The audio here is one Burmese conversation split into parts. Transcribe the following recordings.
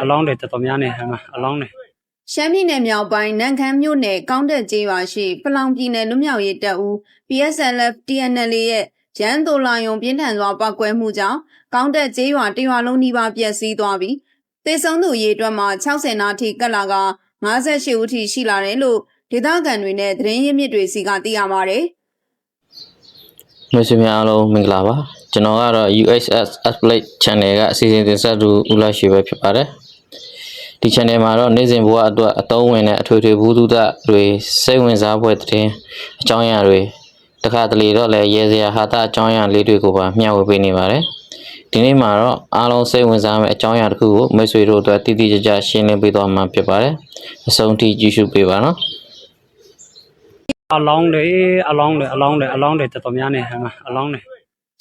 along 的怎么样呢？along 的。ရှမ်းပြည်နယ်မြောက်ပိုင်းနန့်ခမ်းမြို့နယ်ကောင်းတက်ကျေးရွာရှိဖလောင်ပြည်နယ်လွတ်မြောက်ရေးတပ်ဦး PSLF TNLA ရဲ့ရန်တိုလာယုံပြင်းထန်စွာပောက်ကွဲမှုကြောင့်ကောင်းတက်ကျေးရွာတရွာလုံးနီးပါးပျက်စီးသွားပြီးသေဆုံးသူရေအတွက်မှာ60နာထိကတ်လာက58ဦးထိရှိလာတယ်လို့ဒေသခံတွေနဲ့သတင်းရင်းမြစ်တွေစီကသိရပါတယ်။မြို့စများအားလုံးမင်္ဂလာပါ။ကျွန်တော်ကတော့ UHS Update Channel ကအစီအစဉ်တင်ဆက်သူဦးလာရွှေပဲဖြစ်ပါတယ်။ဒီ channel မှာတော့နေ့စဉ်ဘဝအတွက်အသုံးဝင်တဲ့အထွေထွေဘူးသုတတွေစိတ်ဝင်စားဖွယ်တဲ့အကြောင်းအရာတွေတခါတလေတော့လည်းရေစရာဟာတာအကြောင်းအရာလေးတွေကိုပါမျှဝေပေးနေပါတယ်။ဒီနေ့မှာတော့အားလုံးစိတ်ဝင်စားမယ့်အကြောင်းအရာတစ်ခုကိုမိတ်ဆွေတို့အတွက်တိတိကျကျရှင်းလင်းပေးသွားမှာဖြစ်ပါတယ်။အဆုံးထိကြည့်ရှုပေးပါနော်။ along 的怎么样呢？along 的。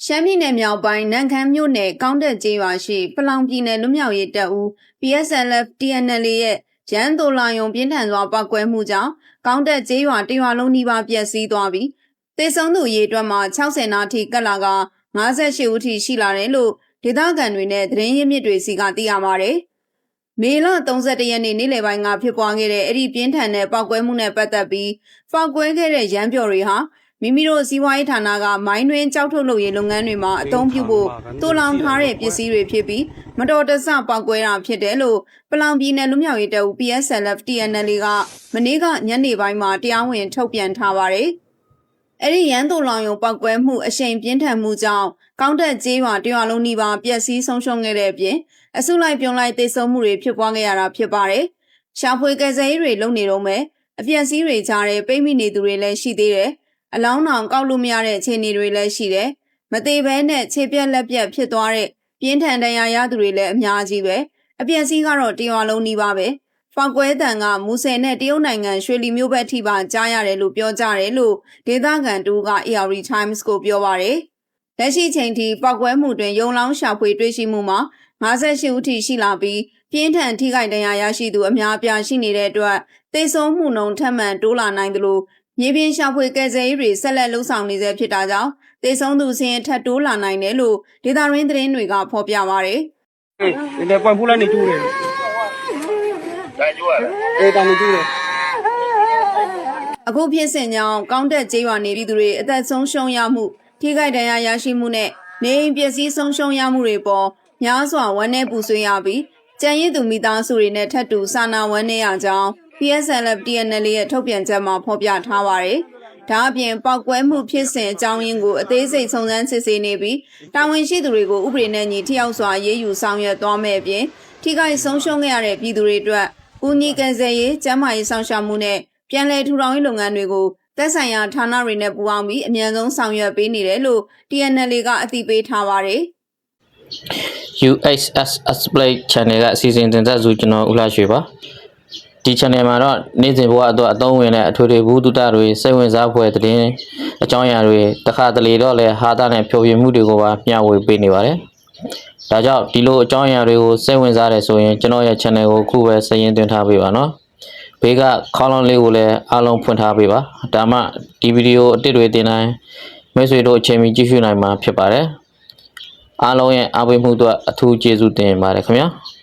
ရှမ်းပြည်နယ်မြောက်ပိုင်းနန့်ခမ်းမြို့နယ်ကောင်းတက်ကျေးရွာရှိဖလောင်ပြည်နယ်လွတ်မြောက်ရေးတပ်ဦး PSLF TNLA ရဲ့ရန်တိုလာယုံပြင်းထန်စွာပောက်ကွဲမှုကြောင့်ကောင်းတက်ကျေးရွာတရွာလုံးနီးပါးပျက်စီးသွားပြီးသေဆုံးသူရေအတွက်မှာ60နာထိကတ်လာက58ဦးထိရှိလာတယ်လို့ဒေသခံတွေနဲ့သတင်းရင်းမြစ်တွေစီကသိရပါတယ်။မေလ31ရက်နေ့နေ့လယ်ပိုင်းကဖြစ်ပွားခဲ့တဲ့အဲ့ဒီပြင်းထန်တဲ့ပောက်ကွဲမှုနဲ့ပတ်သက်ပြီးပောက်ကွဲခဲ့တဲ့ရန်ပျော်တွေဟာမိမိတို့စီးပွားရေးဌာနကမိုင်းတွင်ကြောက်ထုတ်လုပ်ရေးလုပ်ငန်းတွေမှာအသုံးပြုဖို့တိုးလောင်ထားတဲ့ပစ္စည်းတွေဖြစ်ပြီးမတော်တဆပောက်ကွဲတာဖြစ်တယ်လို့ပလောင်ပြည်နယ်လူမျိုးရေးတပ်ဦး PSLF TNLA ကမနေ့ကညနေပိုင်းမှာတရားဝင်ထုတ်ပြန်ထားပါတယ်။အဲ့ဒီရန်တိုလောင်ယုံပောက်ကွဲမှုအရှိန်ပြင်းထန်မှုကြောင့်ကောင်းတက်ကျေးရွာတရွာလုံးနီးပါးပျက်စီးဆုံးရှုံးခဲ့တဲ့အပြင်အစုလိုက်ပြုံလိုက်သေဆုံးမှုတွေဖြစ်ပွားခဲ့ရတာဖြစ်ပါတယ်။ရှာဖွေကယ်ဆယ်ရေးတွေလုပ်နေတော့မယ်အပျက်စီးတွေကြားတဲ့ပိတ်မိနေသူတွေလည်းရှိသေးတယ်။အလောင်းတောင်ကောက်လို့မရတဲ့အခြေအနေတွေလည်းရှိတယ်။မသေးဘဲနဲ့ခြေပြက်လက်ပြက်ဖြစ်သွားတဲ့ပြင်းထန်ဒဏ်ရာရသူတွေလည်းအများကြီးပဲ။အပျက်စီးကတော့တရွာလုံးနီးပါးပဲ။ဖောက်ကွဲတံကမူဆယ်နဲ့တရုတ်နိုင်ငံရွှေလီမြို့ဘက်ထိပါကြားရတယ်လို့ပြောကြတယ်လို့ဒေသခံတူက AR Times ကိုပြောပါတယ်။လက်ရှိချိန်ထိပောက်ကွဲမှုတွင်ရုံလောင်းရှာဖွေတွေ့ရှိမှုမှာ58ဦးထိရှိလာပြီးပြင်းထန်ထိခိုက်ဒဏ်ရာရရှိသူအများအပြားရှိနေတဲ့အတွက်သေဆုံးမှုနှုန်းထပ်မံတိုးလာနိုင်တယ်လို့မြေပြင်ရှာဖွေကယ်ဆယ်ရေးတွေဆက်လက်လှုပ်ဆောင်နေဆဲဖြစ်တာကြောင့်သေဆုံးသူစင်းထပ်တိုးလာနိုင်တယ်လို့ဒေသရင်းသတင်းတွေကဖော်ပြပါရယ်ဒီလေပွင့်ဖူးလိုက်နေကျူးတယ်ဒါကျူးရလားတောင်ကျူးတယ်အခုဖြစ်စဉ်ကြောင့်ကောင်းတက်ကျေးရွာနေပြည်သူတွေအသက်ဆုံးရှုံးရမှုထိခိုက်ဒဏ်ရာရရှိမှုနဲ့နေအိမ်ပျက်စီးဆုံးရှုံးရမှုတွေပေါ်များစွာဝမ်းနည်းပူဆွေးရပြီးကြံရည်သူမိသားစုတွေနဲ့ထပ်တူစာနာဝမ်းနည်းရကြောင်း PSLF TNLA ရဲ့ထုတ်ပြန်ချက်မှာဖော်ပြထားပါတယ်။ဒါအပြင်ပောက်ကွဲမှုဖြစ်စဉ်အကြောင်းရင်းကိုအသေးစိတ်စုံစမ်းစစ်ဆေးနေပြီးတာဝန်ရှိသူတွေကိုဥပဒေနဲ့ညီထိရောက်စွာရေးယူဆောင်ရွက်သွားမယ်အပြင်ထိခိုက်ဆုံးရှုံးခဲ့ရတဲ့ပြည်သူတွေအတွက်ကူညီကယ်ဆယ်ရေးကျန်းမာရေးဆောင်ရှောက်မှုနဲ့ပြန်လည်ထူထောင်ရေးလုပ်ငန်းတွေကိုသက်ဆိုင်ရာဌာနတွေနဲ့ပူးပေါင်းပြီးအမြန်ဆုံးဆောင်ရွက်ပေးနေတယ်လို့ TNLA ကအသိပေးထားပါတယ်။ UHS Update Channel ကအစီအစဉ်တင်ဆက်သူကျွန်တော်ဦးလာရွှေပါ။ဒီ channel မှာတော့နေ့စဉ်ဘဝအတွက်အသုံးဝင်တဲ့အထွေထွေဘူးသုတတွေစိတ်ဝင်စားဖွယ်တဲ့အကြောင်းအရာတွေတခါတလေတော့လည်းဟာတာနဲ့ဖြောပြမှုတွေကိုပါမျှဝေပေးနေပါတယ်။ဒါကြောင့်ဒီလိုအကြောင်းအရာတွေကိုစိတ်ဝင်စားတယ်ဆိုရင်ကျွန်တော်ရဲ့ channel ကိုအခုပဲစာရင်းသွင်းထားပေးပါနော်။ဘေးကခေါင်းလုံးလေးကိုလည်းအားလုံးဖွင့်ထားပေးပါ။ဒါမှဒီဗီဒီယိုအတစ်တွေတင်တိုင်းမိတ်ဆွေတို့အချိန်မီကြည့်ရှုနိုင်မှာဖြစ်ပါတယ်။အားလုံးရဲ့အားပေးမှုအတွက်အထူးကျေးဇူးတင်ပါတယ်ခင်ဗျာ။